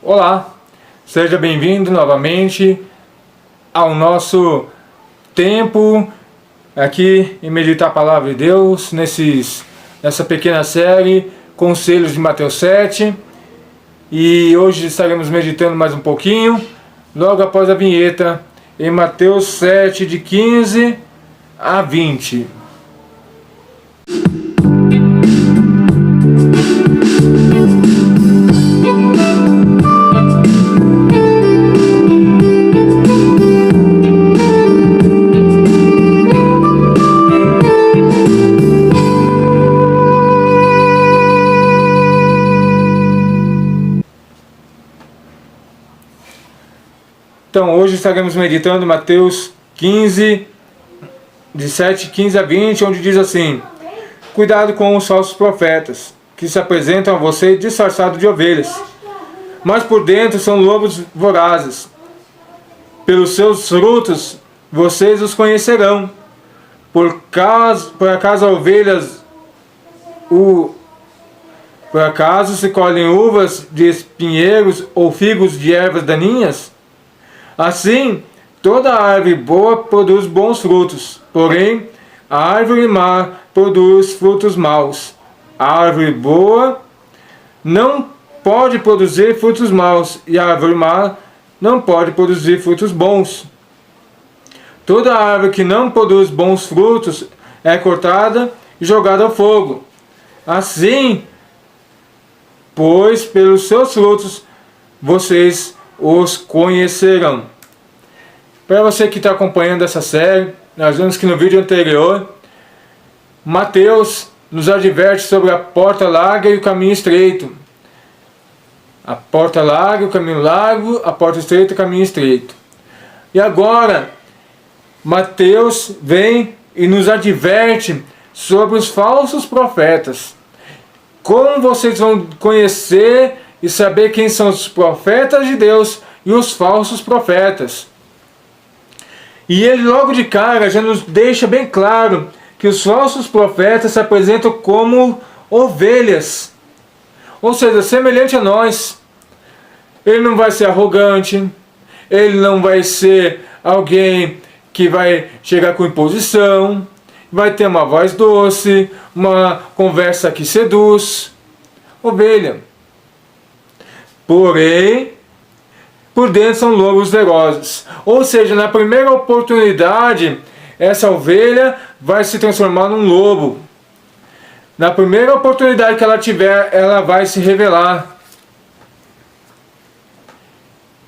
Olá, seja bem-vindo novamente ao nosso tempo aqui em meditar a Palavra de Deus, nessa pequena série, Conselhos de Mateus 7. E hoje estaremos meditando mais um pouquinho, logo após a vinheta, em Mateus 7, de 15 a 20. Então, hoje estaremos meditando Mateus 15, de 7, 15 a 20, onde diz assim: cuidado com os falsos profetas, que se apresentam a você disfarçados de ovelhas, mas por dentro são lobos vorazes. Pelos seus frutos vocês os conhecerão. Por acaso se colhem uvas de espinheiros ou figos de ervas daninhas? Assim, toda árvore boa produz bons frutos, porém, a árvore má produz frutos maus. A árvore boa não pode produzir frutos maus, e a árvore má não pode produzir frutos bons. Toda árvore que não produz bons frutos é cortada e jogada ao fogo. Assim, pois pelos seus frutos vocês os conhecerão. Para você que está acompanhando essa série, nós vemos que no vídeo anterior, Mateus nos adverte sobre a porta larga e o caminho estreito. A porta larga, o caminho largo, a porta estreita e o caminho estreito. E agora, Mateus vem e nos adverte sobre os falsos profetas. Como vocês vão conhecer e saber quem são os profetas de Deus e os falsos profetas. E ele logo de cara já nos deixa bem claro que os falsos profetas se apresentam como ovelhas. Ou seja, semelhante a nós. Ele não vai ser arrogante, ele não vai ser alguém que vai chegar com imposição, vai ter uma voz doce, uma conversa que seduz. Ovelha. Porém, por dentro são lobos ferozes. Ou seja, na primeira oportunidade, essa ovelha vai se transformar num lobo. Na primeira oportunidade que ela tiver, ela vai se revelar.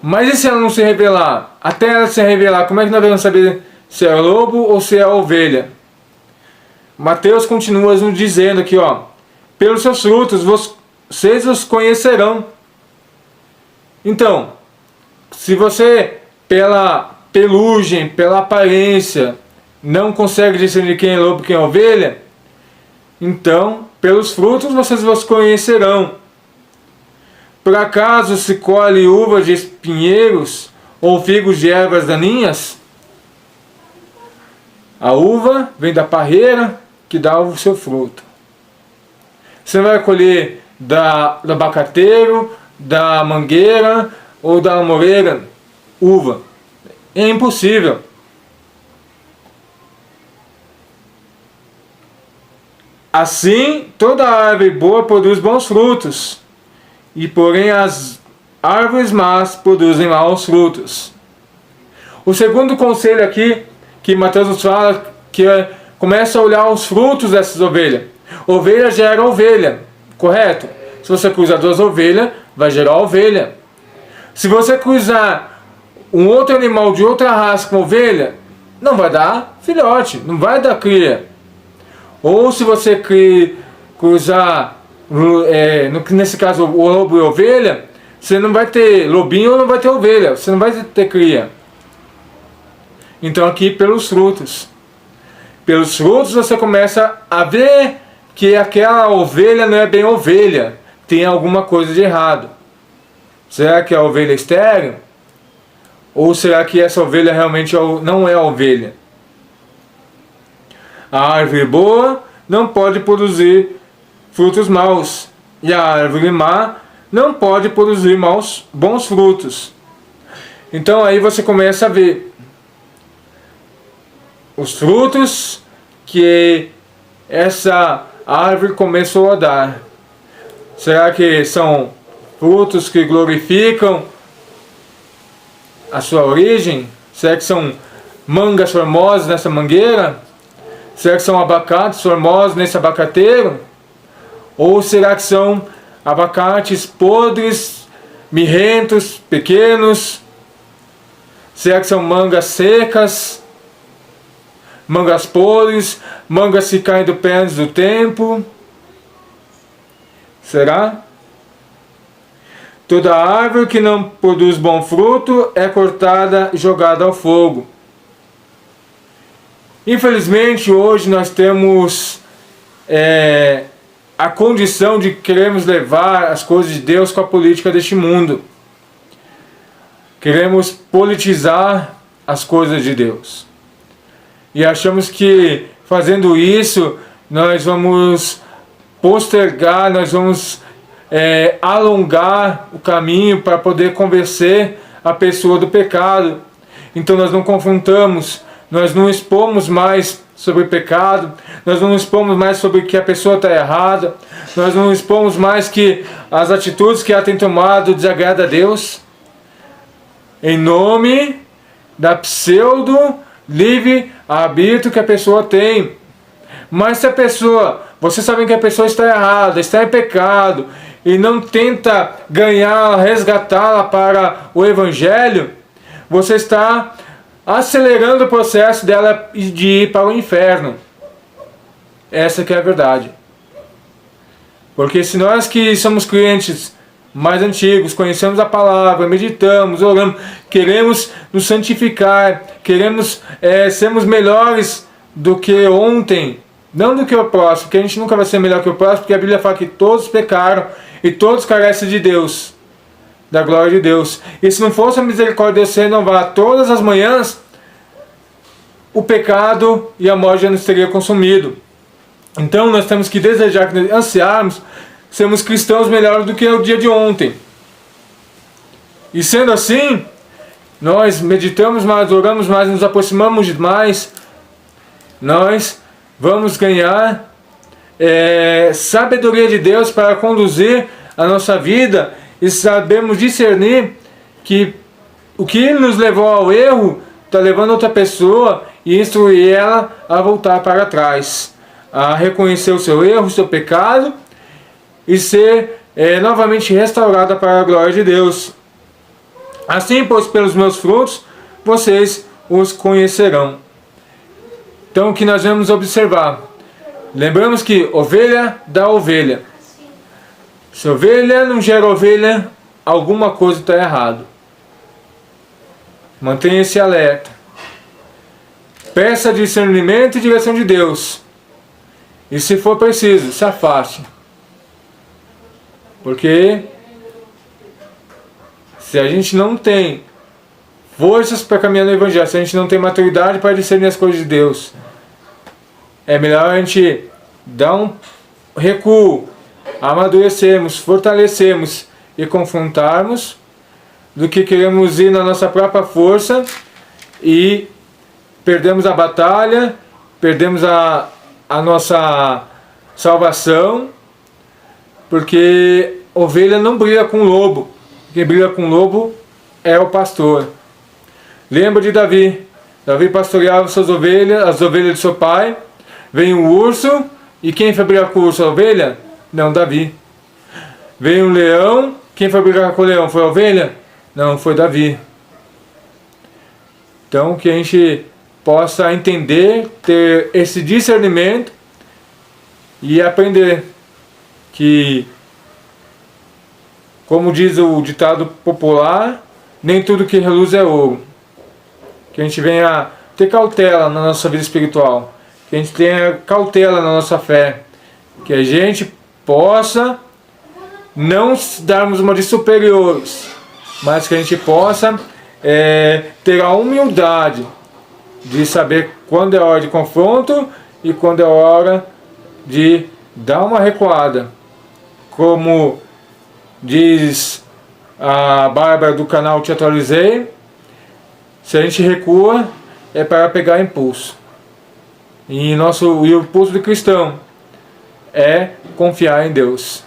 Mas e se ela não se revelar? Até ela se revelar, como é que nós vamos saber se é lobo ou se é ovelha? Mateus continua nos dizendo aqui, ó: pelos seus frutos vocês os conhecerão. Então, se você, pela pelugem, pela aparência, não consegue discernir quem é lobo e quem é ovelha, então, pelos frutos vocês os conhecerão. Por acaso se colhe uvas de espinheiros ou figos de ervas daninhas? A uva vem da parreira que dá o seu fruto. Você não vai colher do abacateiro, da mangueira ou da amoreira uva. É impossível. Assim, toda árvore boa produz bons frutos, e porém as árvores más produzem maus frutos. O segundo conselho aqui que Mateus nos fala, que começa a olhar os frutos dessas ovelhas. Ovelha gera ovelha, correto? Se você cruzar duas ovelhas, vai gerar ovelha. Se você cruzar um outro animal de outra raça com ovelha, não vai dar filhote, não vai dar cria. Ou se você cruzar, nesse caso o lobo e ovelha, você não vai ter lobinho ou não vai ter ovelha, você não vai ter cria. Então aqui pelos frutos. Pelos frutos você começa a ver que aquela ovelha não é bem ovelha, tem alguma coisa de errado. Será que é a ovelha estéril? Ou será que essa ovelha realmente não é a ovelha? A árvore boa não pode produzir frutos maus, e a árvore má não pode produzir bons frutos. Então aí você começa a ver os frutos que essa árvore começou a dar. Será que são frutos que glorificam a sua origem? Será que são mangas formosas nessa mangueira? Será que são abacates formosos nesse abacateiro? Ou será que são abacates podres, mirrentos, pequenos? Será que são mangas secas, mangas podres, mangas que caem do pé antes do tempo? Será? Toda árvore que não produz bom fruto é cortada e jogada ao fogo. Infelizmente, hoje nós temos a condição de queremos levar as coisas de Deus com a política deste mundo. Queremos politizar as coisas de Deus. E achamos que fazendo isso, nós vamos postergar, nós vamos alongar o caminho para poder convencer a pessoa do pecado. Então nós não confrontamos, nós não expomos mais sobre o pecado, nós não expomos mais sobre que a pessoa está errada, nós não expomos mais que as atitudes que ela tem tomado desagradam a Deus, em nome da pseudo livre-arbítrio que a pessoa tem. Mas se a pessoa, você sabe que a pessoa está errada, está em pecado, e não tenta ganhar, resgatá-la para o Evangelho, você está acelerando o processo dela de ir para o inferno. Essa que é a verdade. Porque se nós que somos crentes mais antigos, conhecemos a palavra, meditamos, oramos, queremos nos santificar, queremos sermos melhores do que ontem, não do que o próximo, porque a gente nunca vai ser melhor que o próximo, porque a Bíblia fala que todos pecaram e todos carecem de Deus, da glória de Deus. E se não fosse a misericórdia de Deus se renovar todas as manhãs, o pecado e a morte já nos teria consumido. Então nós temos que desejar, ansiarmos, sermos cristãos melhores do que o dia de ontem. E sendo assim, nós meditamos mais, oramos mais, nos aproximamos mais, nós vamos ganhar sabedoria de Deus para conduzir a nossa vida e sabemos discernir que o que nos levou ao erro está levando outra pessoa e instruir ela a voltar para trás, a reconhecer o seu erro, o seu pecado e ser novamente restaurada para a glória de Deus. Assim, pois, pelos meus frutos, vocês os conhecerão. Então, o que nós vamos observar? Lembramos que ovelha dá ovelha. Se ovelha não gera ovelha, alguma coisa está errado. Mantenha-se alerta. Peça discernimento e direção de Deus. E se for preciso, se afaste. Porque se a gente não tem forças para caminhar no Evangelho, se a gente não tem maturidade para discernir as coisas de Deus, é melhor a gente dar um recuo, amadurecermos, fortalecermos e confrontarmos, do que queremos ir na nossa própria força e perdemos a batalha, perdemos a nossa salvação, porque ovelha não briga com lobo. Quem briga com lobo é o pastor. Lembra de Davi. Davi pastoreava suas ovelhas, as ovelhas de seu pai. Vem o urso, e quem foi brigar com o urso? A ovelha? Não, Davi. Vem o leão, quem foi brigar com o leão? Foi a ovelha? Não, foi Davi. Então que a gente possa entender, ter esse discernimento e aprender que, como diz o ditado popular, nem tudo que reluz é ouro. Que a gente venha ter cautela na nossa vida espiritual, que a gente tenha cautela na nossa fé, que a gente possa não darmos uma de superiores, mas que a gente possa ter a humildade de saber quando é hora de confronto e quando é hora de dar uma recuada. Como diz a Bárbara do canal Te Atualizei, se a gente recua é para pegar impulso. E o impulso do cristão é confiar em Deus,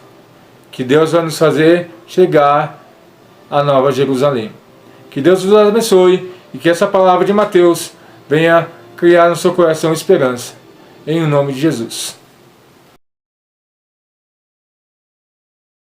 que Deus vai nos fazer chegar à Nova Jerusalém. Que Deus nos abençoe e que essa palavra de Mateus venha criar no seu coração esperança. Em nome de Jesus.